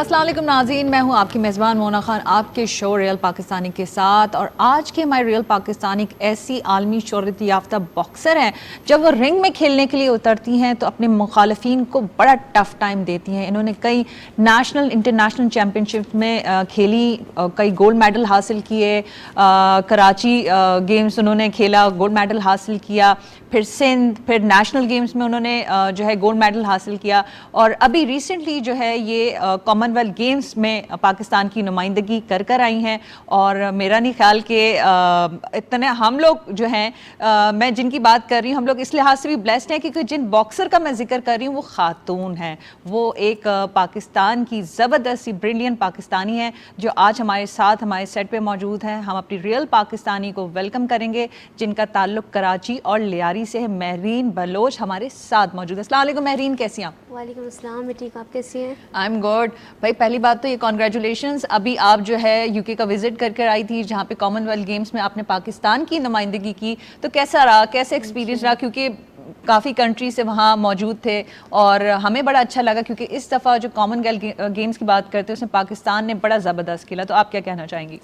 السلام علیکم ناظرین، میں ہوں آپ کی میزبان مونا خان آپ کے شو ریئل پاکستانی کے ساتھ. اور آج کے ہمارے ریئل پاکستانی ایک ایسی عالمی شہرت یافتہ باکسر ہیں. جب وہ رنگ میں کھیلنے کے لیے اترتی ہیں تو اپنے مخالفین کو بڑا ٹف ٹائم دیتی ہیں. انہوں نے کئی نیشنل انٹرنیشنل چیمپئن شپ میں کھیلی، کئی گولڈ میڈل حاصل کیے. کراچی گیمز انہوں نے کھیلا، گولڈ میڈل حاصل کیا. پھر سندھ، پھر نیشنل گیمز میں انہوں نے جو ہے گولڈ میڈل حاصل کیا. اور ابھی ریسنٹلی جو ہے یہ کامن ویلتھ گیمز میں پاکستان کی نمائندگی کر آئی ہیں. اور میرا نہیں خیال کہ اتنے ہم لوگ جو ہیں، میں جن کی بات کر رہی ہوں، ہم لوگ اس لحاظ سے بھی بلیسڈ ہیں کیونکہ جن باکسر کا میں ذکر کر رہی ہوں وہ خاتون ہیں. وہ ایک پاکستان کی زبردست برلین پاکستانی ہیں جو آج ہمارے ساتھ ہمارے سیٹ پہ موجود ہیں. ہم اپنی ریئل پاکستانی کو ویلکم کریں گے جن کا تعلق کراچی اور لیاری سے ہے. مہرین بلوچ ہمارے ساتھ موجود ہے. السلام علیکم مہرین، کیسی ہیں آپ؟ وعلیکم السلام، میں ٹھیک، آپ کیسی ہیں؟ I am good. بھائی پہلی بات تو یہ کانگریچولیشنز، ابھی آپ جو ہے یو کے کا وزٹ کر آئی تھی جہاں پہ کامن ویلتھ گیمز میں آپ نے پاکستان کی نمائندگی کی. تو کیسا رہا، کیسے ایکسپیرینس رہا؟ کیونکہ کافی کنٹری سے وہاں موجود تھے اور ہمیں بڑا اچھا لگا کیونکہ اس دفعہ جو کامن ویلتھ گیمز کی بات کرتے ہیں اس میں پاکستان نے بڑا زبردست کھیلا. تو آپ کیا کہنا چاہیں گی؟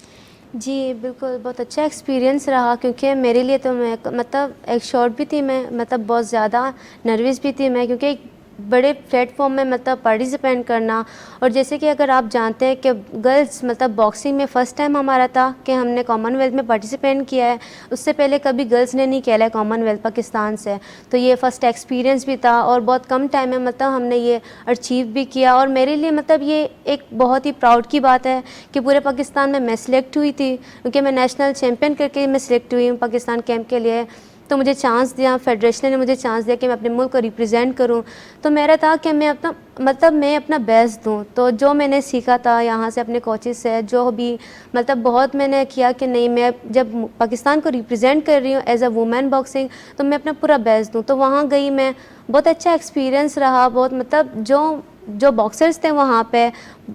جی بالکل، بہت اچھا ایکسپیرینس رہا کیونکہ میرے لیے تو میں ایک شارٹ بھی تھی، میں بہت زیادہ نروس بھی تھی میں، کیونکہ ایک بڑے پلیٹ فارم میں پارٹیسپینٹ کرنا. اور جیسے کہ اگر آپ جانتے ہیں کہ گرلز باکسنگ میں فرسٹ ٹائم ہمارا تھا کہ ہم نے کامن ویلتھ میں پارٹیسپینٹ کیا ہے. اس سے پہلے کبھی گرلز نے نہیں کھیلا ہے کامن ویلتھ پاکستان سے، تو یہ فرسٹ ایکسپیرینس بھی تھا اور بہت کم ٹائم میں ہم نے یہ اچیو بھی کیا. اور میرے لیے یہ ایک بہت ہی پراؤڈ کی بات ہے کہ پورے پاکستان میں سلیکٹ ہوئی تھی، کیونکہ میں نیشنل چیمپئن کر کے میں سلیکٹ ہوئی ہوں پاکستان کیمپ کے لیے. تو مجھے چانس دیا، فیڈریشن نے مجھے چانس دیا کہ میں اپنے ملک کو ریپرزینٹ کروں. تو میرا تھا کہ میں اپنا بیسٹ دوں. تو جو میں نے سیکھا تھا یہاں سے اپنے کوچز سے، جو بھی بہت میں نے کیا کہ نہیں، میں جب پاکستان کو ریپرزینٹ کر رہی ہوں ایز اے وومین باکسنگ تو میں اپنا پورا بیسٹ دوں. تو وہاں گئی میں، بہت اچھا ایکسپیرینس رہا. بہت جو باکسرز تھے وہاں پہ،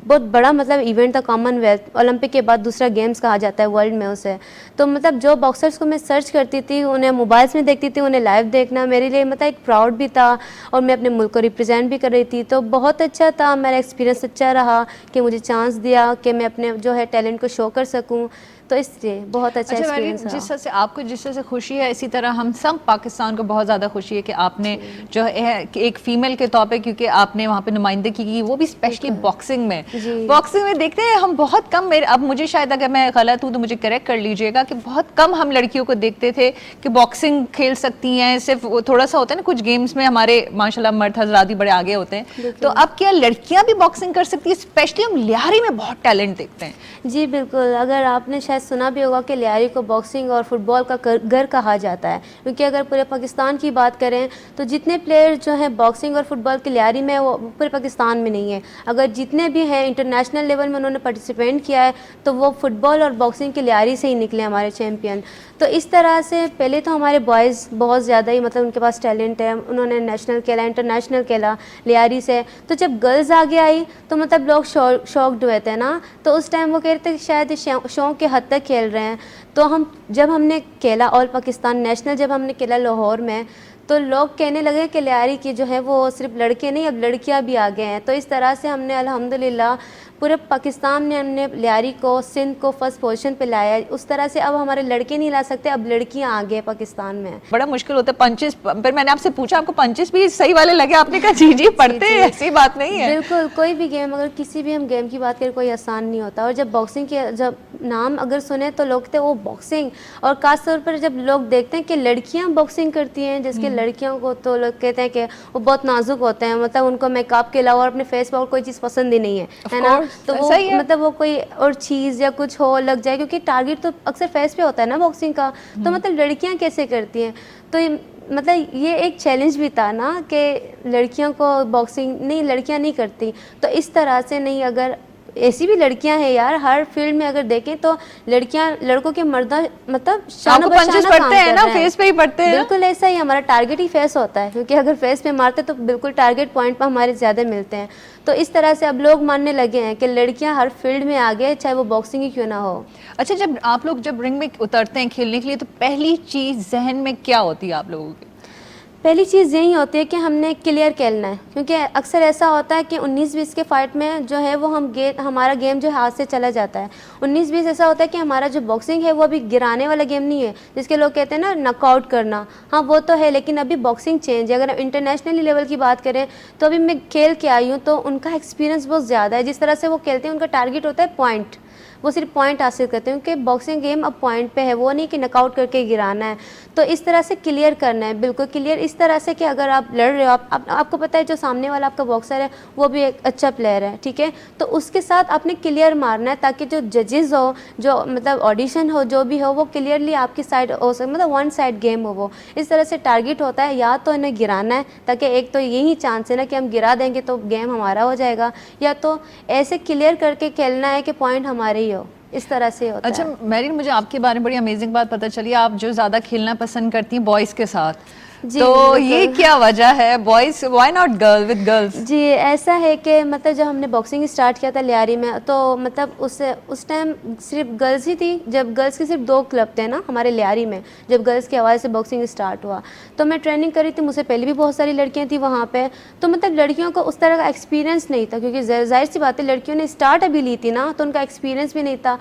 بہت بڑا ایونٹ تھا کامن ویلتھ. اولمپک کے بعد دوسرا گیمز کہا جاتا ہے ورلڈ میں اسے. تو جو باکسرز کو میں سرچ کرتی تھی، انہیں موبائلس میں دیکھتی تھی، انہیں لائیو دیکھنا میرے لیے ایک پراؤڈ بھی تھا اور میں اپنے ملک کو ریپرزینٹ بھی کر رہی تھی. تو بہت اچھا تھا، میرا ایکسپیرینس اچھا رہا کہ مجھے چانس دیا کہ میں اپنے جو ہے ٹیلنٹ کو شو کر سکوں. تو اس لیے بہت اچھا ایکسپیرینس رہا. جس طرح سے آپ کو جس طرح سے خوشی ہے اسی طرح ہم سب پاکستان کو بہت زیادہ خوشی ہے کہ آپ نے جو ہے ایک فیمیل کے طور پہ، کیونکہ آپ نے وہاں پہ نمائندگی کی، وہ بھی اسپیشلی باکسنگ میں. باکسنگ میں دیکھتے ہیں ہم بہت کم، اب مجھے شاید اگر میں غلط ہوں تو مجھے کریکٹ کر لیجیے گا، کہ بہت کم ہم لڑکیوں کو دیکھتے تھے کہ باکسنگ کھیل سکتی ہیں. صرف تھوڑا سا ہوتا ہے نا کچھ گیمز میں ہمارے ماشاء اللہ مرد حضرات بھی بڑے آگے ہوتے ہیں. تو اب کیا لڑکیاں بھی باکسنگ کر سکتی ہیں؟ اسپیشلی ہم لیاری میں بہت ٹیلنٹ دیکھتے ہیں. جی بالکل، اگر آپ نے شاید سنا بھی ہوگا کہ لیاری کو باکسنگ اور فٹ بال کا گھر کہا جاتا ہے. کیونکہ اگر پورے پاکستان کی بات کریں تو جتنے پلیئر جو ہیں باکسنگ اور فٹ بال کی لیاری میں، وہ پورے پاکستان میں نہیں ہیں. اگر جتنے بھی ہیں انٹرنیشنل لیول میں انہوں نے پارٹیسپینٹ کیا ہے تو وہ فٹ بال اور باکسنگ کی لیاری سے ہی نکلے ہمارے چیمپئن. تو اس طرح سے پہلے تو ہمارے بوائز بہت زیادہ ہی ان کے پاس ٹیلنٹ ہے، انہوں نے نیشنل کھیلا، انٹرنیشنل کھیلا لیاری سے. تو جب گرلز آگے آئی تو لوگ شوکڈ ہوئے تھے نا. تو اس ٹائم وہ کہہ رہے تھے کہ شاید شوق کے حد تک کھیل رہے ہیں. تو جب ہم نے کھیلا آل پاکستان نیشنل، جب ہم نے کھیلا لاہور میں، تو لوگ کہنے لگے کہ لیاری کی جو ہے وہ صرف لڑکے نہیں، اب لڑکیاں بھی آگے ہیں. تو اس طرح سے ہم نے الحمدللہ پورے پاکستان میں ہم نے لیاری کو، سندھ کو فرسٹ پوزیشن پہ لایا. اس طرح سے اب ہمارے لڑکے نہیں لا سکتے، اب لڑکیاں آگے پاکستان میں. بڑا مشکل ہوتا ہے پنچز. پھر میں نے آپ سے پوچھا آپ کو پنچز بھی صحیح والے لگے؟ آپ نے کہا جی پڑھتے ہیں، ایسی بات نہیں ہے. بالکل، کوئی بھی گیم، اگر کسی بھی ہم گیم کی بات کریں، کوئی آسان نہیں ہوتا. اور جب باکسنگ کے جب نام اگر سنیں تو لوگ کہتے ہیں وہ باکسنگ، اور خاص طور پر جب لوگ دیکھتے ہیں کہ لڑکیاں باکسنگ کرتی ہیں، جس کے لڑکیوں کو تو لوگ کہتے ہیں کہ وہ بہت نازک ہوتے ہیں، ان کو میک اپ کے علاوہ اور اپنے فیس پر کوئی چیز پسند ہی نہیں ہے نا. تو وہ وہ کوئی اور چیز یا کچھ ہو لگ جائے، کیونکہ ٹارگیٹ تو اکثر فیس پہ ہوتا ہے نا باکسنگ کا. تو لڑکیاں کیسے کرتی ہیں؟ تو یہ ایک چیلنج بھی تھا نا کہ لڑکیوں کو باکسنگ نہیں، لڑکیاں نہیں کرتی. تو اس طرح سے نہیں، اگر ایسی بھی لڑکیاں ہیں یار، ہر فیلڈ میں اگر دیکھیں تو لڑکیاں لڑکوں کے مردہ شانہ بشانہ کام کر رہے ہیں. فیس پہ ہی پڑتے ہیں. بالکل ایسا ہی، ہمارا ٹارگیٹ ہی فیس ہوتا ہے، کیونکہ اگر فیس پہ مارتے تو بالکل ٹارگیٹ پوائنٹ پہ ہمارے زیادہ ملتے ہیں. تو اس طرح سے اب لوگ ماننے لگے ہیں کہ لڑکیاں ہر فیلڈ میں آگے، چاہے وہ باکسنگ ہی کیوں نہ ہو. اچھا، جب رنگ میں اترتے ہیں کھیلنے کے لیے تو پہلی چیز ذہن میں کیا ہوتی ہے آپ لوگوں کی؟ پہلی چیز یہی ہوتی ہے کہ ہم نے کلیئر کھیلنا ہے، کیونکہ اکثر ایسا ہوتا ہے کہ 19-20 کے فائٹ میں جو ہے وہ ہمارا گیم جو ہاتھ سے چلا جاتا ہے. 19-20 ایسا ہوتا ہے کہ ہمارا جو باکسنگ ہے وہ ابھی گرانے والا گیم نہیں ہے، جس کے لوگ کہتے ہیں نا ناک آؤٹ کرنا، ہاں وہ تو ہے، لیکن ابھی باکسنگ چینج ہے. اگر ہم انٹرنیشنل لیول کی بات کریں تو ابھی میں کھیل کے آئی ہوں تو ان کا ایکسپیرینس بہت زیادہ ہے. جس طرح سے وہ کھیلتے ہیں ان کا ٹارگیٹ ہوتا ہے پوائنٹ، وہ صرف پوائنٹ حاصل کرتے ہیں، کیونکہ باکسنگ گیم اب پوائنٹ پہ ہے، وہ نہیں کہ ناک آؤٹ کر کے گرانا ہے. تو اس طرح سے کلیئر کرنا ہے، بالکل کلیئر اس طرح سے کہ اگر آپ لڑ رہے ہو، آپ کو پتہ ہے جو سامنے والا آپ کا باکسر ہے وہ بھی ایک اچھا پلیئر ہے، ٹھیک ہے، تو اس کے ساتھ آپ نے کلیئر مارنا ہے تاکہ جو ججز ہو، جو مطلب آڈیشن ہو، جو بھی ہو، وہ کلیئرلی آپ کی سائڈ ہو سکے، مطلب ون سائڈ گیم ہو. وہ اس طرح سے ٹارگیٹ ہوتا ہے، یا تو انہیں گرانا ہے تاکہ ایک تو یہی چانس ہے نا کہ ہم گرا دیں گے تو گیم ہمارا ہو جائے گا، یا تو ایسے کلیئر کر کے کھیلنا ہے کہ پوائنٹ ہمارے ہی ہو. اس طرح سے ہوتا ہے. اچھا میرین، مجھے آپ کے بارے میں بڑی امیزنگ بات پتہ چلی، آپ جو زیادہ کھیلنا پسند کرتی ہیں بوائز کے ساتھ، جی تو یہ بالکل. کیا وجہ ہے؟ Boys why not girl with girls? جی ایسا ہے کہ مطلب جب ہم نے باکسنگ اسٹارٹ کیا تھا لیاری میں تو مطلب اس ٹائم صرف گرلز ہی تھی. جب گرلز کے صرف 2 کلب تھے نا ہمارے لیاری میں، جب گرلز کے حوالے سے باکسنگ اسٹارٹ ہوا تو میں ٹریننگ کری تھی. مجھ سے پہلے بھی بہت ساری لڑکیاں تھیں وہاں پہ، تو مطلب لڑکیوں کو اس طرح کا ایکسپیرینس نہیں تھا، کیونکہ ظاہر سی بات ہے لڑکیوں نے اسٹارٹ ابھی لی تھی نا، تو ان کا ایکسپیرینس بھی نہیں تھا.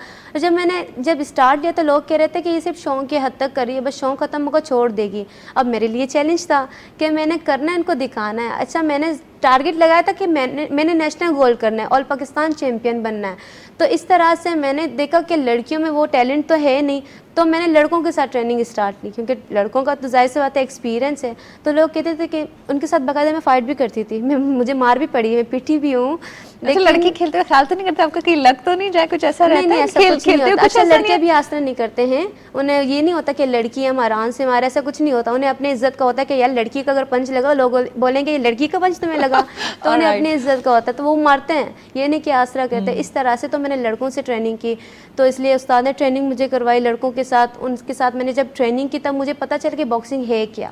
جب اسٹارٹ لیا تو لوگ کہہ رہے تھے کہ یہ صرف شوق کی حد تک کر رہی ہے، بس شوق ختم ہوگا چھوڑ دے گی. اب میرے لیے چیلنج تھا کہ میں نے کرنا ہے، ان کو دکھانا ہے. اچھا میں نے ٹارگیٹ لگایا تھا کہ میں نے نیشنل گول کرنا ہے، آل پاکستان چیمپئن بننا ہے. تو اس طرح سے میں نے دیکھا کہ لڑکیوں میں وہ ٹیلنٹ تو ہے نہیں، تو میں نے لڑکوں کے ساتھ ٹریننگ اسٹارٹ کی، کیونکہ لڑکوں کا تو ظاہر سی بات ہے ایکسپیرینس ہے. تو لوگ کہتے تھے کہ ان کے ساتھ باقاعدہ میں فائٹ بھی کرتی تھی، مجھے مار بھی پڑی، میں پیٹی بھی ہوں. اچھا لڑکی کھیلتے ہوئے خیال تو نہیں کرتے آپ کا کہیں لگ تو نہیں جائے، کچھ ایسا رہتا نہیں ہے ایسا کچھ نہیں ہوتا. اچھا لڑکے بھی آسرا نہیں کرتے ہیں، انہیں یہ نہیں ہوتا کہ لڑکی ہم آرام سے مارے، ایسا کچھ نہیں ہوتا. انہیں اپنی عزت کا ہوتا ہے کہ یار لڑکی کا اگر پنچ لگا لوگ بولیں گے یہ لڑکی کا پنچ تمہیں لگا، تو انہیں اپنی عزت کا ہوتا ہے تو وہ مارتے ہیں، یہ نہیں کہ آسرا کرتے. اس طرح سے تو میں نے لڑکوں سے ٹریننگ کی، تو اس لیے استاد نے ٹریننگ مجھے کروائی لڑکوں کے ساتھ. ان کے ساتھ میں نے جب ٹریننگ کی تب مجھے پتہ چلا کہ باکسنگ ہے کیا.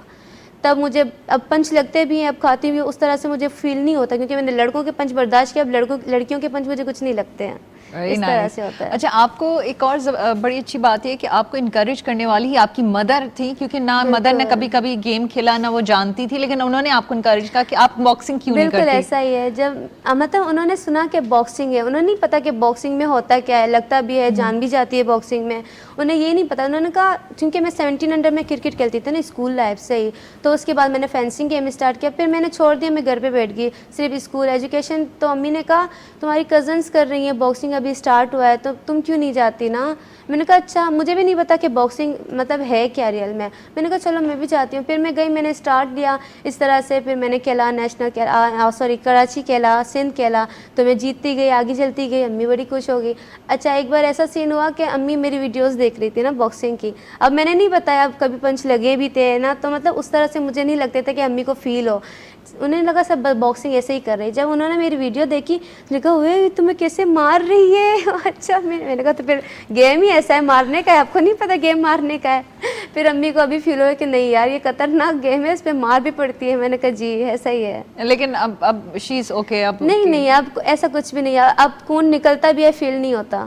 تب مجھے اب پنچ لگتے بھی ہیں، اب کھاتی بھی اس طرح سے مجھے فیل نہیں ہوتا، کیونکہ میں نے لڑکوں کے پنچ برداشت کیا. اب لڑکیوں کے پنچ مجھے کچھ نہیں لگتے ہیں. اس طرح سے ہوتا ہے. اچھا آپ کو ایک اور بڑی اچھی بات ہے کہ آپ کو انکریج کرنے والی ہی آپ کی مدر تھی، کیونکہ نہ مدر نے کبھی کبھی گیم کھیلا نہ وہ جانتی تھی، لیکن انہوں نے آپ کو انکریج کیا کہ آپ باکسنگ کیوں نہیں کرتی. بالکل ایسا ہی ہے. جب مطلب انہوں نے سنا کہ باکسنگ ہے، انہوں نے نہیں پتا کہ باکسنگ میں ہوتا کیا ہے، لگتا بھی ہے، جان بھی جاتی ہے باکسنگ میں، انہیں یہ نہیں پتا. انہوں نے کہا چونکہ میں 17 انڈر میں کرکٹ کھیلتی تھی نا اسکول لائف سے ہی، تو اس کے بعد میں نے فینسنگ گیم اسٹارٹ کیا، پھر میں نے چھوڑ دیا، میں گھر پہ بیٹھ گئی صرف اسکول ایجوکیشن. تو امی نے کہا تمہاری کزنس کر رہی ہیں باکسنگ، ابھی اسٹارٹ ہوا ہے تو تم کیوں نہیں جاتی نا. میں نے کہا اچھا، مجھے بھی نہیں پتا کہ باکسنگ مطلب ہے کیا ریئل میں. میں نے کہا چلو میں بھی جاتی ہوں. پھر میں گئی، میں نے اسٹارٹ لیا اس طرح سے. پھر میں نے کھیلا نیشنل کراچی کھیلا، سندھ کھیلا، تو میں جیتتی گئی، آگے چلتی گئی. امی بڑی خوش ہو گئی. اچھا ایک بار ایسا سین ہوا کہ امی میری ویڈیوز دیکھ رہی تھی نا باکسنگ کی. اب میں نے نہیں بتایا، اب کبھی پنچ لگے بھی تھے نا، تو مطلب اس طرح سے مجھے نہیں لگتے تھے کہ امی کو فیل ہو. انہیں لگا سب باکسنگ ایسے ہی کر رہی. جب انہوں نے میری ویڈیو دیکھی نے کہا ہوئے تمہیں کیسے مار رہی ہے. اچھا میں نے کہا تو پھر گیم ہی ایسا ہے، مارنے کا ہے، آپ کو نہیں پتا گیم مارنے کا ہے. پھر امی کو ابھی فیل ہوا کہ نہیں یار یہ خطرناک گیم ہے، اس پہ مار بھی پڑتی ہے. میں نے کہا جی ایسا ہی ہے. لیکن اب شی از اوکے. اب نہیں اب ایسا کچھ بھی نہیں ہے، اب خون نکلتا بھی ہے، فیل نہیں ہوتا.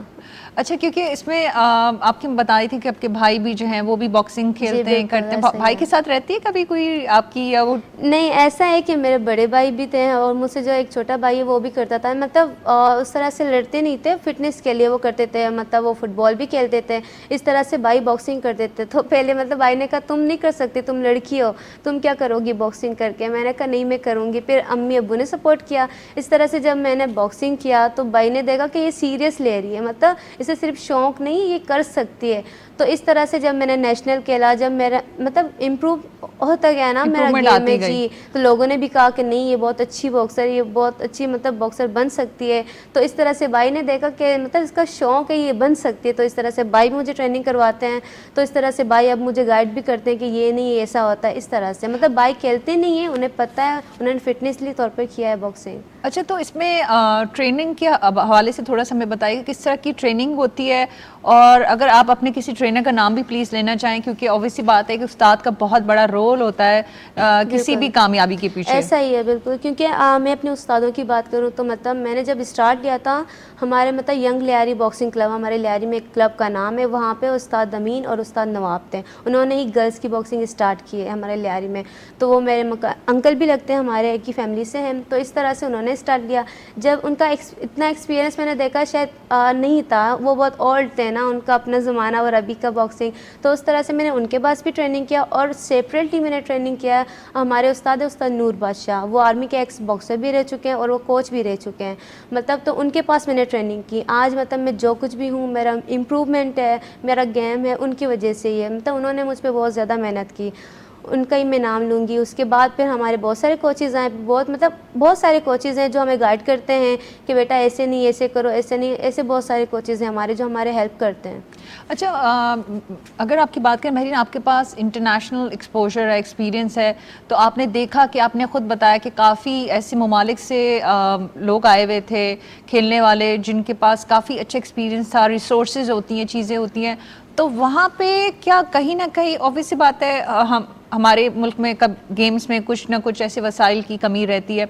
اچھا کیونکہ اس میں آپ کی بتا رہی تھی کہ آپ کے بھائی بھی جو ہیں وہ بھی باکسنگ کھیلتے ہیں کرتے ہیں، بھائی کے ساتھ رہتی ہے کبھی کوئی آپ کی یا وہ؟ نہیں ایسا ہے کہ میرے بڑے بھائی بھی تھے اور مجھ سے جو ایک چھوٹا بھائی ہے وہ بھی کرتا تھا. مطلب اس طرح سے لڑتے نہیں تھے، فٹنس کے لیے وہ کرتے تھے، مطلب وہ فٹ بال بھی کھیلتے تھے. اس طرح سے بھائی باکسنگ کرتے تھے. تو پہلے مطلب بھائی نے کہا تم نہیں کر سکتی، تم لڑکی ہو، تم کیا کرو گی باکسنگ کر کے. میں نے کہا نہیں میں کروں گی. پھر امی ابو نے سپورٹ کیا. اس طرح سے جب میں نے باکسنگ کیا تو بھائی نے دیکھا کہ یہ سیریس لے رہی ہے، مطلب اسے صرف شوق نہیں یہ کر سکتی ہے. تو اس طرح سے جب میں نے نیشنل کھیلا، جب میرا مطلب امپروو ہوتا گیا نا میرا گیم میں جی، تو لوگوں نے بھی کہا کہ نہیں یہ بہت اچھی باکسر، یہ بہت اچھی مطلب باکسر بن سکتی ہے. تو اس طرح سے بھائی نے دیکھا کہ مطلب اس کا شوق ہے یہ بن سکتی ہے. تو اس طرح سے بھائی مجھے ٹریننگ کرواتے ہیں. تو اس طرح سے بھائی اب مجھے گائیڈ بھی کرتے ہیں کہ یہ نہیں ایسا ہوتا ہے. اس طرح سے مطلب بھائی کھیلتے نہیں ہیں، انہیں پتہ ہے، انہوں نے فٹنس طور پر کیا ہے باکسنگ. اچھا تو اس میں ٹریننگ کے حوالے سے تھوڑا سا ہمیں بتائیے کہ کس طرح کی ٹریننگ ہوتی ہے اور اگر آپ اپنے کسی ٹرینر کا نام بھی پلیز لینا چاہیں، کیونکہ اوبویسلی بات ہے کہ استاد کا بہت بڑا رول ہوتا ہے کسی بھی کامیابی کے پیچھے. ایسا ہی ہے بالکل، کیونکہ میں اپنے استادوں کی بات کروں تو مطلب میں نے جب اسٹارٹ کیا تھا ہمارے مطلب ینگ لیاری باکسنگ کلب، ہمارے لیاری میں ایک کلب کا نام ہے، وہاں پہ استاد امین اور استاد نواب تھے. انہوں نے ہی گرلس کی باکسنگ اسٹارٹ کی ہے ہمارے لیاری میں. تو وہ میرے انکل بھی لگتے ہیں، ہمارے ایک ہی فیملی سے ہیں. تو اس طرح سے انہوں نے اسٹارٹ کیا. جب ان کا اتنا ایکسپیرینس میں نے دیکھا شاید نہیں تھا، وہ بہت اولڈ تھے نا، ان کا اپنا زمانہ اور ابھی کا باکسنگ. تو اس طرح سے میں نے ان کے پاس بھی ٹریننگ کیا، اور سیپریٹلی میں نے ٹریننگ کیا ہمارے استاد نور بادشاہ. وہ آرمی کے ایکس باکسر بھی رہ چکے ہیں اور وہ کوچ بھی رہ چکے ہیں. مطلب تو ان کے پاس میں نے ٹریننگ کی. آج مطلب میں جو کچھ بھی ہوں، میرا امپروومنٹ ہے، میرا گیم ہے، ان کی وجہ سے ہی ہے. مطلب انہوں نے مجھ پہ بہت زیادہ محنت کی، ان کا ہی میں نام لوں گی. اس کے بعد پھر ہمارے بہت سارے کوچز آئے، بہت سارے کوچز ہیں جو ہمیں گائیڈ کرتے ہیں کہ بیٹا ایسے نہیں، ایسے کرو، ایسے نہیں. ایسے بہت سارے کوچز ہیں ہمارے جو ہمارے ہیلپ کرتے ہیں. اچھا، اگر آپ کی بات کریں مہرین، آپ کے پاس انٹرنیشنل ایکسپوجر ہے، ایکسپیرینس ہے، تو آپ نے دیکھا کہ آپ نے خود بتایا کہ کافی ایسے ممالک سے لوگ آئے ہوئے تھے کھیلنے والے جن کے پاس کافی اچھا ایکسپیرینس تھا، ریسورسز ہوتی ہیں، چیزیں ہوتی ہیں. تو وہاں پہ کیا کہیں نہ کہیں اوبویسلی بات ہے ہمارے ملک میں گیمز میں کچھ نہ کچھ ایسے وسائل کی کمی رہتی ہے.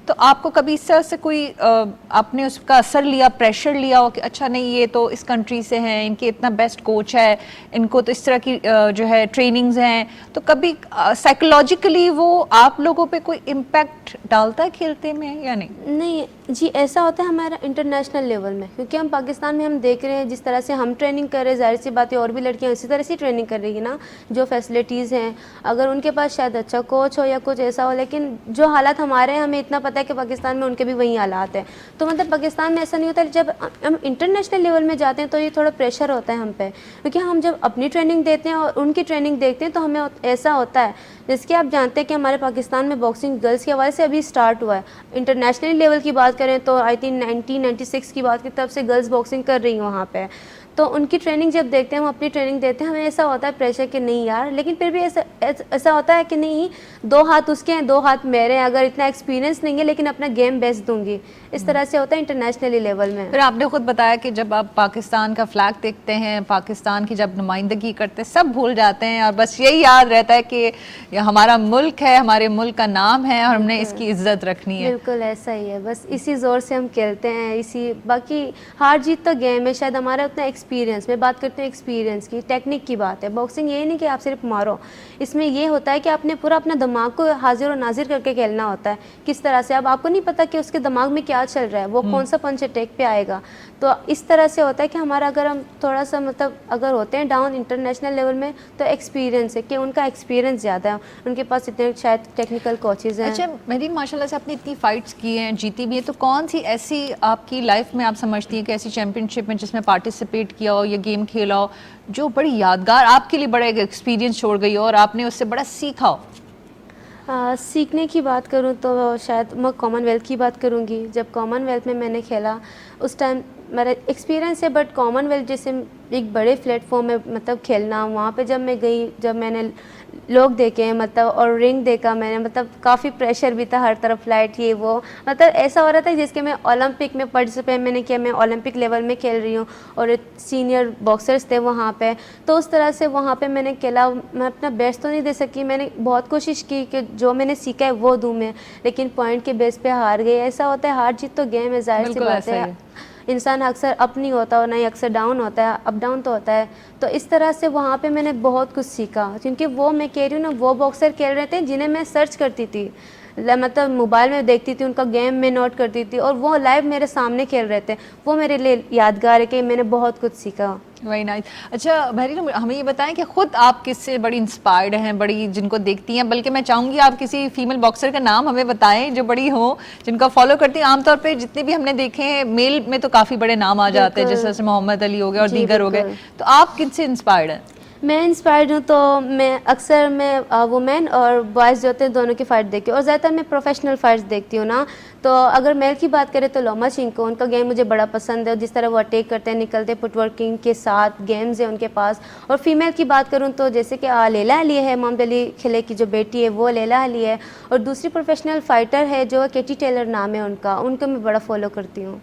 تو آپ کو کبھی اس طرح سے کوئی آپ نے اس کا اثر لیا، پریشر لیا ہو کہ اچھا نہیں یہ تو اس کنٹری سے ہیں، ان کے اتنا بیسٹ کوچ ہے، ان کو تو اس طرح کی جو ہے ٹریننگز ہیں، تو کبھی سائیکولوجیکلی وہ آپ لوگوں پہ کوئی امپیکٹ ڈالتا ہے کھیلتے میں یا نہیں؟ نہیں جی، ایسا ہوتا ہے ہمارا انٹرنیشنل لیول میں، کیونکہ ہم پاکستان میں ہم دیکھ رہے ہیں جس طرح سے ہم ٹریننگ کر رہے ہیں، ظاہر سی بات ہے اور بھی لڑکیاں اسی طرح سے ٹریننگ کر رہی ہیں نا. جو فیسلٹیز ہیں، اگر ان کے پاس شاید اچھا کوچ ہو یا کچھ ایسا ہو، لیکن جو حالات ہمارے ہیں ہمیں اتنا پتہ ہے کہ پاکستان میں ان کے بھی وہی حالات ہیں. تو مطلب پاکستان میں ایسا نہیں ہوتا. جب ہم انٹرنیشنل لیول میں جاتے ہیں تو یہ تھوڑا پریشر ہوتا ہے ہم پہ، کیونکہ ہم جب اپنی ٹریننگ دیتے ہیں اور ان کی ٹریننگ دیکھتے ہیں تو ہمیں ایسا ہوتا ہے. جس کہ آپ جانتے ہیں کہ ہمارے پاکستان میں باکسنگ گرلس کے حوالے سے ابھی اسٹارٹ ہوا ہے. انٹرنیشنل لیول کی بات کریں تو آئی تھنک 1996 کی بات کی تب سے گرلس باکسنگ کر رہی ہیں وہاں پہ. تو ان کی ٹریننگ جب دیکھتے ہیں، ہم اپنی ٹریننگ دیتے ہیں، ہمیں ایسا ہوتا ہے پریشر کہ نہیں یار، لیکن پھر بھی ایسا ہوتا ہے کہ نہیں، 2 ہاتھ اس کے ہیں 2 ہاتھ میرے ہیں. اگر اتنا ایکسپیرینس نہیں ہے لیکن اپنا گیم بیسٹ دوں گی. اس طرح سے ہوتا ہے انٹرنیشنلی لیول میں. پھر آپ نے خود بتایا کہ جب آپ پاکستان کا فلیگ دیکھتے ہیں، پاکستان کی جب نمائندگی کرتے ہیں، سب بھول جاتے ہیں اور بس یہی یاد رہتا ہے کہ یہ ہمارا ملک ہے، ہمارے ملک کا نام ہے اور ہم نے اس کی عزت رکھنی ہے. بالکل ایسا ہی ہے، بس اسی زور سے ہم کھیلتے ہیں. باقی ہار جیت تو گیم ہے. شاید ہمارا اتنا ایکسپیرینس، میں بات کرتے ہیں ایکسپیرینس کی، ٹیکنک کی بات ہے. باکسنگ یہ نہیں کہ آپ صرف مارو، اس میں یہ ہوتا ہے کہ آپ نے پورا اپنا دماغ کو حاضر و ناظر کر کے کھیلنا ہوتا ہے. کس طرح سے اب آپ کو نہیں پتہ کہ اس کے دماغ میں کیا چل رہا ہے، وہ کون سا پنچ اٹیک پہ آئے گا. تو اس طرح سے ہوتا ہے کہ ہمارا اگر ہم تھوڑا سا مطلب اگر ہوتے ہیں ڈاؤن انٹرنیشنل لیول میں تو ایکسپیرینس ہے کہ ان کا ایکسپیرینس زیادہ ہے، ان کے پاس اتنے شاید ٹیکنیکل کوچز ہیں. اچھا مہرین، ماشاء اللہ سے آپ نے اتنی فائٹس کی ہیں، جیتی بھی ہیں، تو کون سی ایسی آپ کی لائف میں آپ سمجھتی ہیں کہ ایسی چیمپئن شپ میں جس میں پارٹیسپیٹ کیا ہو یا گیم کھیلا ہو جو بڑی یادگار آپ کے لیے بڑا ایکسپیرینس چھوڑ گئی ہو اور آپ نے اس سے بڑا سیکھا ہو؟ سیکھنے کی بات کروں تو شاید میں کامن ویلتھ کی بات کروں گی. جب کامن ویلتھ میں نے کھیلا اس ٹائم میرا ایکسپیرینس ہے، بٹ کامن ویلتھ جیسے ایک بڑے پلیٹ فارم میں مطلب کھیلنا، وہاں پہ جب میں گئی، جب میں نے لوگ دیکھے مطلب اور رنگ دیکھا میں نے، مطلب کافی پریشر بھی تھا ہر طرف، فلائٹ یہ وہ، مطلب ایسا ہو رہا تھا جس کے میں اولمپک میں پارٹیسپیٹ میں نے کیا، میں اولمپک لیول میں کھیل رہی ہوں اور سینئر باکسرز تھے وہاں پہ. تو اس طرح سے وہاں پہ میں نے کھیلا. میں اپنا بیسٹ تو نہیں دے سکی، میں نے بہت کوشش کی کہ جو میں نے سیکھا ہے وہ دوں میں، لیکن پوائنٹ کے بیس پہ ہار گئی. ایسا ہوتا ہے، ہار جیت تو گیم ہے، ظاہر سی بات ہے. انسان اکثر اپ نہیں ہوتا اور نہیں اکثر ڈاؤن ہوتا ہے، اپ ڈاؤن تو ہوتا ہے. تو اس طرح سے وہاں پہ میں نے بہت کچھ سیکھا، کیونکہ وہ میں کہہ رہی ہوں نا، وہ باکسر کھیل رہے تھے جنہیں میں سرچ کرتی تھی، مطلب موبائل میں دیکھتی تھی، ان کا گیم میں نوٹ کرتی تھی، اور وہ لائیو میرے سامنے کھیل رہے تھے. وہ میرے لیے یادگار ہے کہ میں نے بہت کچھ سیکھا. Very nice. اچھا مہرین، ہمیں یہ بتائیں کہ خود آپ کس سے بڑی انسپائرڈ ہیں، بڑی جن کو دیکھتی ہیں، بلکہ میں چاہوں گی آپ کسی فیمیل باکسر کا نام ہمیں بتائیں جو بڑی ہوں، جن کو فالو کرتی ہیں. عام طور پہ جتنے بھی ہم نے دیکھے ہیں میل میں تو کافی بڑے نام آ جاتے ہیں، جیسے محمد علی ہو گئے اور دیگر ہو گئے. تو آپ کن سے انسپائرڈ ہیں؟ میں انسپائرڈ ہوں تو میں اکثر وومین اور بوائز جو ہوتے ہیں دونوں کی فائٹ دیکھتی ہوں، اور زیادہ تر میں پروفیشنل فائٹس دیکھتی ہوں نا. تو اگر میل کی بات کریں تو لوما چنکو، ان کا گیم مجھے بڑا پسند ہے، جس طرح وہ اٹیک کرتے ہیں، نکلتے فٹ ورکنگ کے ساتھ گیمز ہیں ان کے پاس. اور فیمیل کی بات کروں تو جیسے کہ لیلا علی ہے، محمد علی کھلے کی جو بیٹی ہے وہ لیلا علی ہے. اور دوسری پروفیشنل فائٹر ہے جو کیٹی ٹیلر نام ہے ان کا، ان کو میں بڑا فالو کرتی ہوں.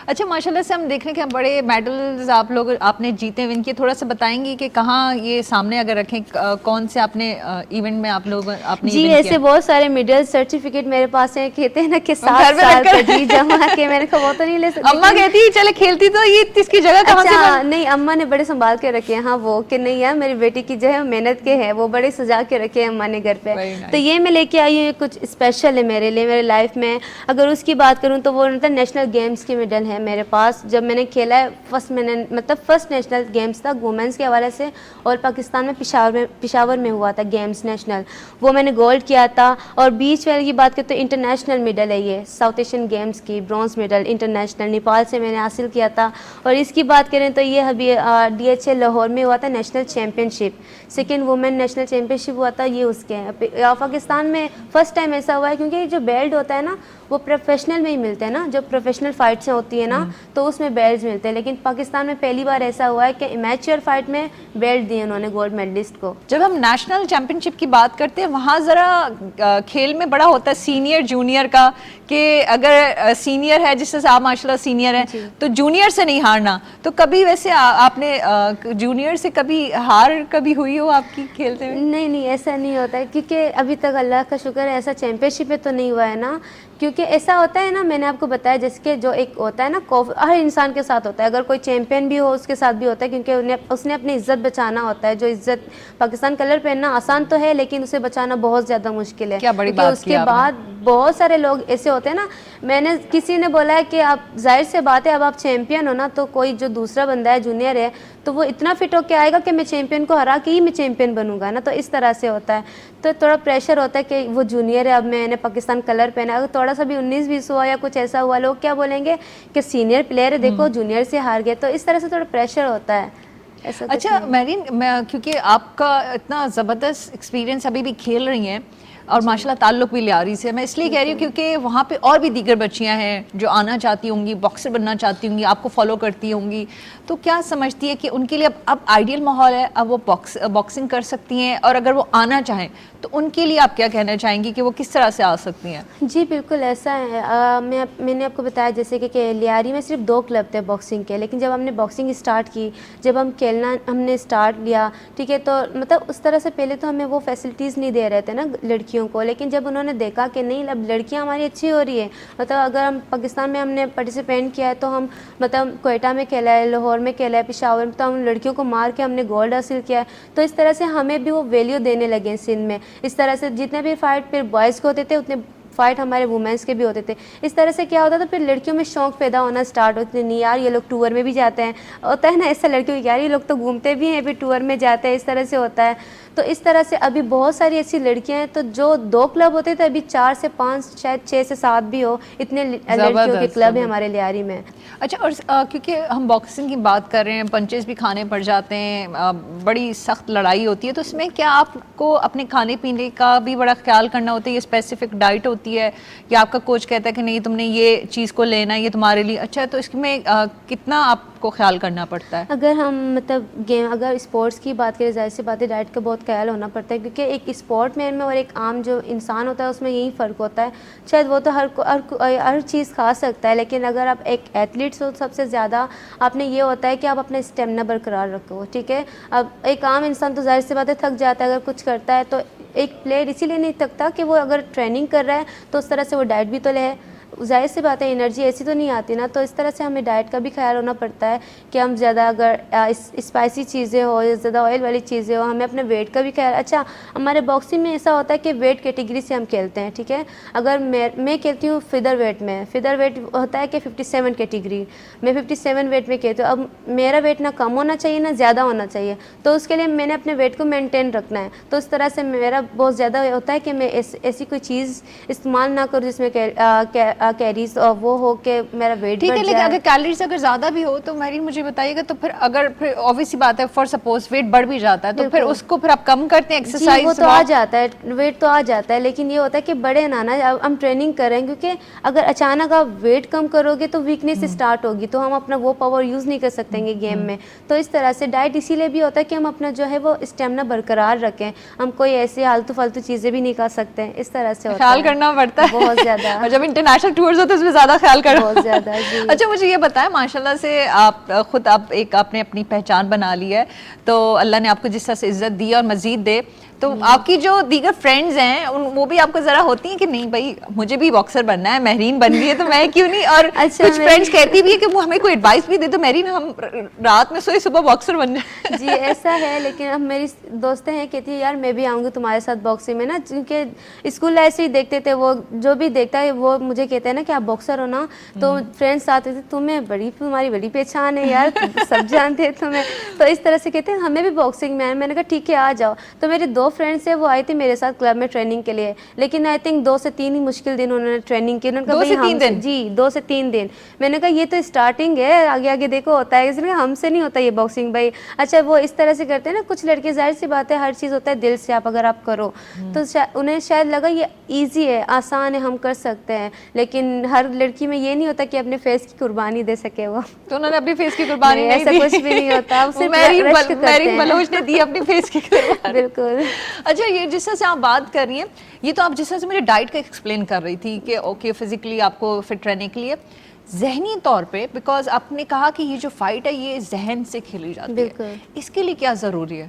اچھا ماشاءاللہ سے ہم دیکھ رہے ہیں کہ بڑے میڈلز آپ نے جیتے ہوئے، ان کے تھوڑا سا بتائیں گی کہ کہاں یہ سامنے اگر رکھیں کون سے آپ نے ایونٹ میں آپ نے جی ایسے بہت سارے میڈل سرٹیفکیٹ میرے پاس ہیں، کہتے ہیں نا کہ 7 سال کا جی جمع کے میں نے کہا وہ تو نہیں لے سکتی. اماں کہتی ہے چلے کھیلتی تو یہ اس کی جگہ کہاں سے نہیں اماں نے بڑے سنبھال کے رکھے ہیں. ہاں وہ کہ نہیں یار میری بیٹی کی جو ہے محنت کے ہے، وہ بڑے سجا کے رکھے ہیں اماں نے گھر پہ. تو یہ میں لے کے آئی ہوں، کچھ اسپیشل ہے میرے لیے میرے لائف میں. اگر اس کی بات کروں تو وہ نیشنل گیمز کی میڈل ہے میرے پاس. جب میں نے کھیلا ہے فرسٹ نیشنل گیمز تھا وومنس کے حوالے سے، اور پاکستان میں پشاور میں ہوا تھا گیمز نیشنل، وہ میں نے گولڈ کیا تھا. اور بیچ والے کی بات کریں تو انٹرنیشنل میڈل ہے یہ ساؤتھ ایشین گیمز کی، برونز میڈل انٹرنیشنل نیپال سے میں نے حاصل کیا تھا. اور اس کی بات کریں تو یہ ابھی DHA لاہور میں ہوا تھا نیشنل چیمپئن شپ، سیکنڈ وومن نیشنل چیمپئن شپ ہوا تھا یہ اس کے. پاکستان میں فرسٹ ٹائم ایسا ہوا ہے کیونکہ جو بیلٹ ہوتا ہے نا وہ پروفیشنل میں ہی ملتے ہیں نا، جو پروفیشنل فائٹس ہوتی ہیں نا تو اس میں بیلٹ ملتے ہیں. لیکن پاکستان میں پہلی بار ایسا ہوا ہے کہ امیچر فائٹ میں بیلٹ دیے انہوں نے گولڈ میڈلسٹ کو. جب ہم نیشنل چیمپئن شپ کی بات کرتے ہیں وہاں ذرا کھیل میں بڑا ہوتا ہے سینئر جونیئر کا، کہ اگر سینئر ہے جس سے آپ ماشاءاللہ سینئر ہیں تو جونیئر سے نہیں ہارنا. تو کبھی ویسے آپ نے جونیئر سے کبھی ہار کبھی ہوئی ہو آپ کی کھیلتے ہوئے؟ نہیں ایسا نہیں ہوتا ہے، کیونکہ ابھی تک اللہ کا شکر ہے ایسا چیمپئن شپ میں تو نہیں ہوا ہے نا. کیونکہ ایسا ہوتا ہے نا، میں نے آپ کو بتایا جیسے کہ جو ایک ہوتا ہے نا ہر انسان کے ساتھ ہوتا ہے، اگر کوئی چیمپئن بھی ہو اس کے ساتھ بھی ہوتا ہے، کیونکہ اس نے اپنی عزت بچانا ہوتا ہے. جو عزت پاکستان کلر پہننا آسان تو ہے لیکن اسے بچانا بہت زیادہ مشکل ہے. کیونکہ اس کے بعد بہت سارے لوگ ایسے ہوتے ہیں نا، میں نے کسی نے بولا ہے کہ آپ ظاہر سے بات ہے اب آپ چیمپئن ہو نا، تو کوئی جو دوسرا بندہ ہے جونیئر ہے تو وہ اتنا فٹ ہو کے آئے گا کہ میں چیمپئن کو ہرا کے ہی میں چیمپئن بنوں گا نا. تو اس طرح سے ہوتا ہے، تو تھوڑا پریشر ہوتا ہے کہ وہ جونیئر ہے اب میں نے پاکستان کلر پہنا. اگر تھوڑا سا بھی 19-20 ہوا یا کچھ ایسا ہوا لوگ کیا بولیں گے کہ سینئر پلیئر ہے دیکھو جونیئر سے ہار گئے. تو اس طرح سے تھوڑا پریشر ہوتا ہے. اچھا میرین، کیونکہ آپ کا اتنا زبردست ایکسپیرینس ابھی بھی کھیل رہی ہیں اور ماشاءاللہ تعلق بھی لیاری سے، میں اس لیے کہہ رہی ہوں کیونکہ وہاں پہ اور بھی دیگر بچیاں ہیں جو آنا چاہتی ہوں گی، باکسر بننا چاہتی ہوں گی، آپ کو فالو کرتی ہوں گی. تو کیا سمجھتی ہے کہ ان کے لیے اب آئیڈیل ماحول ہے، اب وہ باکسنگ کر سکتی ہیں، اور اگر وہ آنا چاہیں تو ان کے لیے آپ کیا کہنا چاہیں گی کہ وہ کس طرح سے آ سکتی ہیں؟ جی بالکل ایسا ہے. میں نے آپ کو بتایا جیسے کہ لیاری میں صرف 2 کلب تھے باکسنگ کے، لیکن جب ہم نے باکسنگ اسٹارٹ کی، جب ہم کھیلنا ہم نے اسٹارٹ لیا، ٹھیک ہے، تو مطلب اس طرح سے پہلے تو ہمیں وہ فیسلٹیز نہیں دے رہے تھے نا لڑکیوں کو. لیکن جب انہوں نے دیکھا کہ نہیں اب لڑکیاں ہماری اچھی ہو رہی ہے، مطلب اگر ہم پاکستان میں ہم نے پارٹیسپینٹ کیا ہے تو ہم مطلب کوئٹہ میں کھیلا ہے، لاہور میں کھیلا ہے، پشاور میں، تو ہم لڑکیوں کو مار کے ہم نے گولڈ حاصل کیا ہے. تو اس طرح سے ہمیں بھی وہ ویلیو دینے لگے ہیں سندھ میں. اس طرح سے جتنے بھی فائٹ پھر بوائز کو ہوتے تھے اتنے فائٹ ہمارے وومنس کے بھی ہوتے تھے. اس طرح سے کیا ہوتا تھا پھر لڑکیوں میں شوق پیدا ہونا سٹارٹ ہوتے نہیں یار یہ لوگ ٹور میں بھی جاتے ہیں، ہوتا ہے نا ایسا لڑکیوں کی یار یہ لوگ تو گھومتے بھی ہیں پھر ٹور میں جاتے ہیں، اس طرح سے ہوتا ہے. تو اس طرح سے ابھی بہت ساری ایسی لڑکیاں ہیں، تو جو 2 کلب ہوتے تھے ابھی 4 سے 5 شاید 6 سے 7 بھی ہو، اتنے لڑکیوں کے کلب ہیں ہمارے لیاری میں. اچھا، اور کیونکہ ہم باکسنگ کی بات کر رہے ہیں، پنچز بھی کھانے پڑ جاتے ہیں، بڑی سخت لڑائی ہوتی ہے، تو اس میں کیا آپ کو اپنے کھانے پینے کا بھی بڑا خیال کرنا ہوتا ہے؟ یہ اسپیسیفک ڈائٹ ہوتی ہے یا آپ کا کوچ کہتا ہے کہ نہیں تم نے یہ چیز کو لینا ہے، یہ تمہارے لیے اچھا ہے؟ تو اس میں کتنا آپ کو خیال کرنا پڑتا ہے؟ اگر ہم مطلب اگر اسپورٹس کی بات کریں ظاہر سی بات ہے ڈائٹ کا بہت خیال ہونا پڑتا ہے، کیونکہ ایک اسپورٹ مین میں اور ایک عام جو انسان ہوتا ہے اس میں یہی فرق ہوتا ہے. شاید وہ تو ہر چیز کھا سکتا ہے، لیکن اگر آپ ایک ایتھلیٹس ہو سب سے زیادہ آپ نے یہ ہوتا ہے کہ آپ اپنا اسٹیمنا برقرار رکھو. ٹھیک ہے، اب ایک عام انسان تو ظاہر سی بات ہے تھک جاتا ہے اگر کچھ کرتا ہے، تو ایک پلیئر اسی لیے نہیں تھکتا کہ وہ اگر ٹریننگ کر رہا ہے تو اس طرح سے وہ ڈائٹ بھی تو لے. ظاہر سی بات ہے انرجی ایسی تو نہیں آتی نا. تو اس طرح سے ہمیں ڈائٹ کا بھی خیال ہونا پڑتا ہے کہ ہم زیادہ اگر اسپائسی چیزیں ہو یا زیادہ آئل والی چیزیں ہو، ہمیں اپنے ویٹ کا بھی خیال. اچھا ہمارے باکسنگ میں ایسا ہوتا ہے کہ ویٹ کیٹیگری سے ہم کھیلتے ہیں. ٹھیک ہے، اگر میں کھیلتی ہوں فیدر ویٹ میں، فیدر ویٹ ہوتا ہے کہ 57 کیٹیگری، میں 57 ویٹ میں کھیلتی ہوں. اب میرا ویٹ نہ کم ہونا چاہیے نہ زیادہ ہونا چاہیے، تو اس کے لیے میں نے اپنے ویٹ کو مینٹین رکھنا ہے. تو اس طرح سے میرا بہت زیادہ ہوتا ہے کہ میں ایسی کوئی چیز استعمال نہ کروں جس میں کیلریز وہ ہو کہ میرا ویٹ ٹھیک ہے. لیکن اگر کیلریز اگر زیادہ بھی ہو تو میرین مجھے بتائیے گا، تو پھر اگر پھر obvious سی بات ہے فار سپوز ویٹ بڑھ بھی جاتا ہے تو پھر اس کو پھر آپ کم کرتے ہیں ایکسرسائز؟ وہ تو آ جاتا ہے، ویٹ تو آ جاتا ہے، لیکن یہ ہوتا ہے کہ بڑے نانا ہم ٹریننگ کریں، کیونکہ اگر اچانک آپ ویٹ کم کرو گے تو ویکنیس اسٹارٹ ہوگی، تو ہم اپنا وہ پاور یوز نہیں کر سکتے گے گیم میں. تو اس طرح سے ڈائٹ اسی لیے بھی ہوتا ہے کہ ہم اپنا جو ہے وہ اسٹیمنا برقرار رکھیں، ہم کوئی ایسی آلتو فالتو چیزیں بھی نہیں کھا سکتے. اس طرح سے خیال کرنا پڑتا ہے بہت زیادہ. اور جب انٹرنیشنل ٹورز ہوتے ہیں اس میں زیادہ خیال کرنا. بہت زیادہ جی. اچھا مجھے یہ بتائیں, ماشاءاللہ سے آپ خود آپ نے اپنی پہچان بنا لی ہے, تو اللہ نے آپ کو جس طرح سے عزت دی اور مزید دے, تو آپ کی جو دیگر فرینڈز ہیں وہ بھی آپ کو ذرا ہوتی ہیں کہ نہیں بھائی مجھے بھی باکسر بننا ہے, مہرین بن گئی ہے تو میں کیوں نہیں, اور کچھ فرینڈز کہتی بھی ہے کہ وہ ہمیں کوئی ایڈوائس بھی دے تو مہرین ہم رات میں سوئی صبح باکسر بن جائیں. جی ایسا ہے, لیکن اب میری دوستیں ہیں کہتی ہے یار میں بھی آؤں گی تمہارے ساتھ باکسنگ میں نا, کیونکہ اسکول لائف سے ہی دیکھتے تھے, وہ جو بھی دیکھتا ہے وہ مجھے کہتے ہیں نا کہ آپ باکسر ہو نا, تو فرینڈس آتے تھے تمہاری بڑی پہچان ہے یار, سب جانتے ہیں تمہیں, تو اس طرح سے کہتے ہیں ہمیں بھی باکسنگ میں نے کہا ٹھیک ہے آ جاؤ. تو میرے 2 فرینڈس ہیں وہ آئی تھی میرے ساتھ کلب میں ٹریننگ کے لیے, لیکن آئی تھنک 2 سے 3 ہی مشکل دن انہوں نے ٹریننگ کی. انہوں نے کہا 2 سے 3 دن؟ جی 2 سے 3 دن. میں نے کہا یہ تو اسٹارٹنگ ہے, آگے آگے دیکھو ہوتا ہے, اس لیے ہم سے نہیں ہوتا یہ باکسنگ بھائی. اچھا وہ اس طرح سے کرتے ہیں نا کچھ لڑکے, ظاہر سی بات ہے ہر چیز ہوتا ہے دل سے, آپ اگر آپ کرو تو انہیں شاید لگا یہ ایزی ہے, آسان ہے, ہم کر سکتے ہیں, لیکن ہر لڑکی میں یہ نہیں ہوتا کہ اپنے فیس کی قربانی دے سکے. وہ تو انہوں نے اپنی فیس کی قربانی نہیں ایسا دی, کچھ بھی نہیں ہوتا, وہ صرف رشک کرتے مہرین ہیں. بلوچ نے دی اپنی فیس کی قربانی. بالکل. اچھا یہ جس طرح سے آپ بات کر رہی ہیں, یہ تو آپ جس طرح سے مجھے ڈائٹ کا ایکسپلین کر رہی تھی کہ اوکے فزیکلی آپ کو فٹ رہنے کے لیے, ذہنی طور پہ بیکاز آپ نے کہا کہ یہ جو فائٹ ہے یہ ذہن سے کھیلی جاتی ہے, اس کے لیے کیا ضروری ہے؟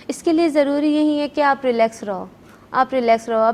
اس کے لیے ضروری یہی ہے کہ آپ ریلیکس رہو, اب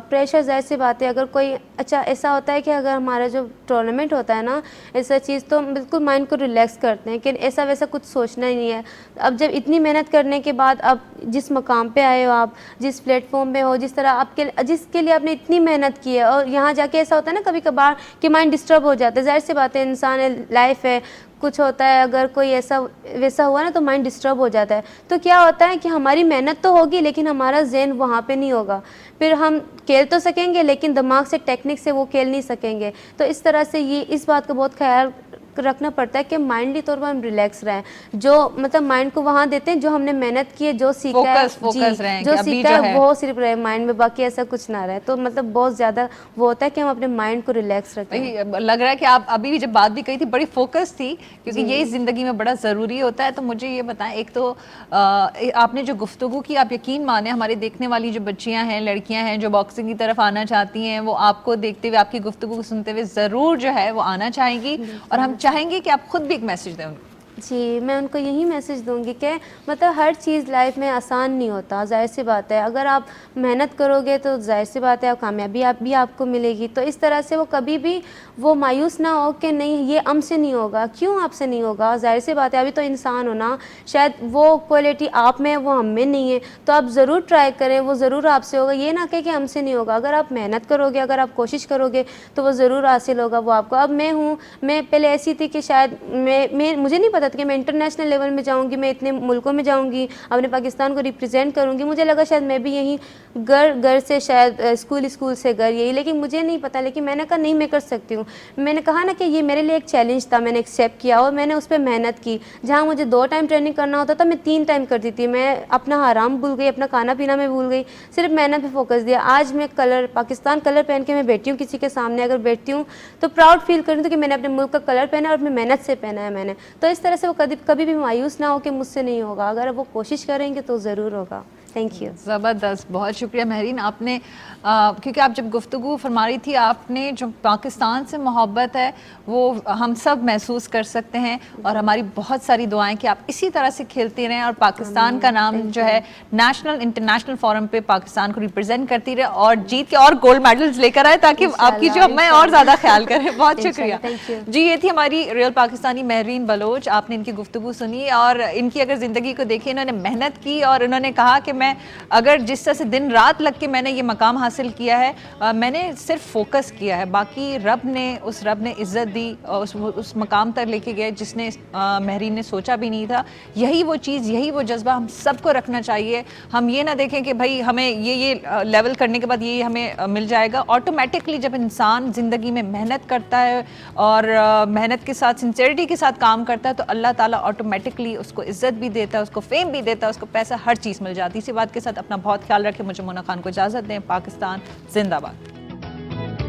پریشر ظاہر سی بات ہے, اگر کوئی اچھا ایسا ہوتا ہے کہ اگر ہمارا جو ٹورنامنٹ ہوتا ہے نا ایسا چیز, تو ہم بالکل مائنڈ کو ریلیکس کرتے ہیں کہ ایسا ویسا کچھ سوچنا ہی نہیں ہے. اب جب اتنی محنت کرنے کے بعد اب جس مقام پہ آئے ہو, آپ جس پلیٹ فارم پہ ہو, جس طرح جس کے لیے آپ نے اتنی محنت کی ہے, اور یہاں جا کے ایسا ہوتا ہے نا کبھی کبھار کہ مائنڈ ڈسٹرب ہو جاتا ہے, ظاہر سی بات ہے انسان ہے, لائف ہے, کچھ ہوتا ہے, اگر کوئی ایسا ویسا ہوا نا تو مائنڈ ڈسٹرب ہو جاتا ہے. تو کیا ہوتا ہے کہ ہماری محنت تو ہوگی لیکن ہمارا ذہن وہاں پہ نہیں ہوگا, پھر ہم کھیل تو سکیں گے لیکن دماغ سے ٹیکنک سے وہ کھیل نہیں سکیں گے. تو اس طرح سے یہ اس بات کا بہت خیال رکھنا پڑتا ہے کہ مائنڈلی طور پر ہم ریلیکس رہیں, جو مطلب مائنڈ کو وہاں دیتے ہیں جو ہم نے محنت کی ہے, جو سیکھا ہے, جو سیکھا ہے وہ صرف رہے مائنڈ میں, باقی ایسا کچھ نہ رہے. تو مطلب بہت زیادہ وہ ہوتا ہے کہ ہم اپنے مائنڈ کو ریلیکس رکھیں. لگ رہا ہے کہ آپ ابھی بھی جب بات بھی کہی تھی بڑی فوکس تھی, کیونکہ یہ زندگی میں بڑا ضروری ہوتا ہے. تو مجھے یہ بتائیں, ایک تو آپ نے جو گفتگو کی, آپ یقین مانیں ہمارے دیکھنے والی جو بچیاں ہیں, لڑکیاں ہیں جو باکسنگ کی طرف آنا چاہتی ہیں, وہ آپ کو دیکھتے ہوئے, آپ کی گفتگو کو سنتے ہوئے ضرور جو ہے وہ آنا چاہیں گی, اور ہم چاہیں گے کہ آپ خود بھی ایک میسج دیں ان کو. جی میں ان کو یہی میسج دوں گی کہ مطلب ہر چیز لائف میں آسان نہیں ہوتا, ظاہر سی بات ہے, اگر آپ محنت کرو گے تو ظاہر سی بات ہے کامیابی بھی آپ کو ملے گی. تو اس طرح سے وہ کبھی بھی وہ مایوس نہ ہو کہ نہیں یہ ہم سے نہیں ہوگا. کیوں آپ سے نہیں ہوگا, ظاہر سی بات ہے ابھی تو انسان ہونا, شاید وہ کوالٹی آپ میں وہ ہم میں نہیں ہے, تو آپ ضرور ٹرائی کریں, وہ ضرور آپ سے ہوگا. یہ نہ کہ ہم سے نہیں ہوگا, اگر آپ محنت کرو گے, اگر آپ کوشش کرو گے تو وہ ضرور حاصل ہوگا وہ آپ کو. اب میں ہوں, میں پہلے ایسی تھی کہ شاید مجھے نہیں پتا کہ میں انٹرنیشنل لیول میں جاؤں گی, میں اتنے ملکوں میں جاؤں گی, اپنے پاکستان کو ریپرزینٹ کروں گی. مجھے لگا شاید میں بھی یہیں گھر سے, شاید اسکول سے گھر, یہی, لیکن مجھے نہیں پتا. لیکن میں نے کہا نہیں میں کر سکتی ہوں. میں نے کہا نا کہ یہ میرے لیے ایک چیلنج تھا, میں نے ایکسیپٹ کیا اور میں نے اس پہ محنت کی. جہاں مجھے 2 ٹائم ٹریننگ کرنا ہوتا تھا میں 3 ٹائم کرتی تھی. میں اپنا حرام بھول گئی, اپنا کھانا پینا میں بھول گئی, صرف محنت پہ فوکس دیا. آج میں پاکستان کلر پہن کے میں بیٹھی ہوں کسی کے سامنے, اگر بیٹھتی ہوں تو پراؤڈ فیل کرتی ہوں کہ میں نے اپنے ملک کا کلر پہنا ہے اور اپنی محنت سے پہنا ہے میں نے. تو اس طرح سے وہ کبھی بھی مایوس نہ ہو کہ مجھ سے نہیں ہوگا, اگر وہ کوشش کریں گے تو ضرور ہوگا. Thank you. زبردست, بہت شکریہ مہرین. آپ نے کیونکہ آپ جب گفتگو فرما رہی تھی, آپ نے جو پاکستان سے محبت ہے وہ ہم سب محسوس کر سکتے ہیں, اور ہماری بہت ساری دعائیں کہ آپ اسی طرح سے کھیلتی رہیں اور پاکستان کا نام جو ہے نیشنل انٹرنیشنل فورم پہ پاکستان کو ریپرزینٹ کرتی رہے, اور جیت کے اور گولڈ میڈلز لے کر آئے تاکہ آپ کی جو ہمیں اور زیادہ خیال کریں. بہت شکریہ. جی یہ تھی ہماری ریئل پاکستانی مہرین بلوچ. آپ نے ان کی گفتگو سنی, اور ان کی اگر زندگی کو دیکھیں, انہوں نے محنت کی اور انہوں نے کہا کہ میں اگر جس طرح سے دن رات لگ کے میں نے یہ مقام حاصل کیا ہے, میں نے صرف فوکس کیا ہے, باقی رب نے عزت دی, اس مقام تک لے کے گئے جس نے مہرین نے سوچا بھی نہیں تھا. یہی وہ چیز, یہی وہ جذبہ ہم سب کو رکھنا چاہیے. ہم یہ نہ دیکھیں کہ بھائی ہمیں یہ لیول کرنے کے بعد یہ ہمیں مل جائے گا. آٹومیٹکلی جب انسان زندگی میں محنت کرتا ہے اور محنت کے ساتھ سنسیئرٹی کے ساتھ کام کرتا ہے, تو اللہ تعالیٰ آٹومیٹکلی اس کو عزت بھی دیتا ہے, اس کو فیم بھی دیتا ہے, اس کو پیسہ, ہر چیز مل جاتی ہے. اسی بات کے ساتھ اپنا بہت خیال رکھیں. مجھے مونا خان کو اجازت دیں. پاکستان زندہ باد.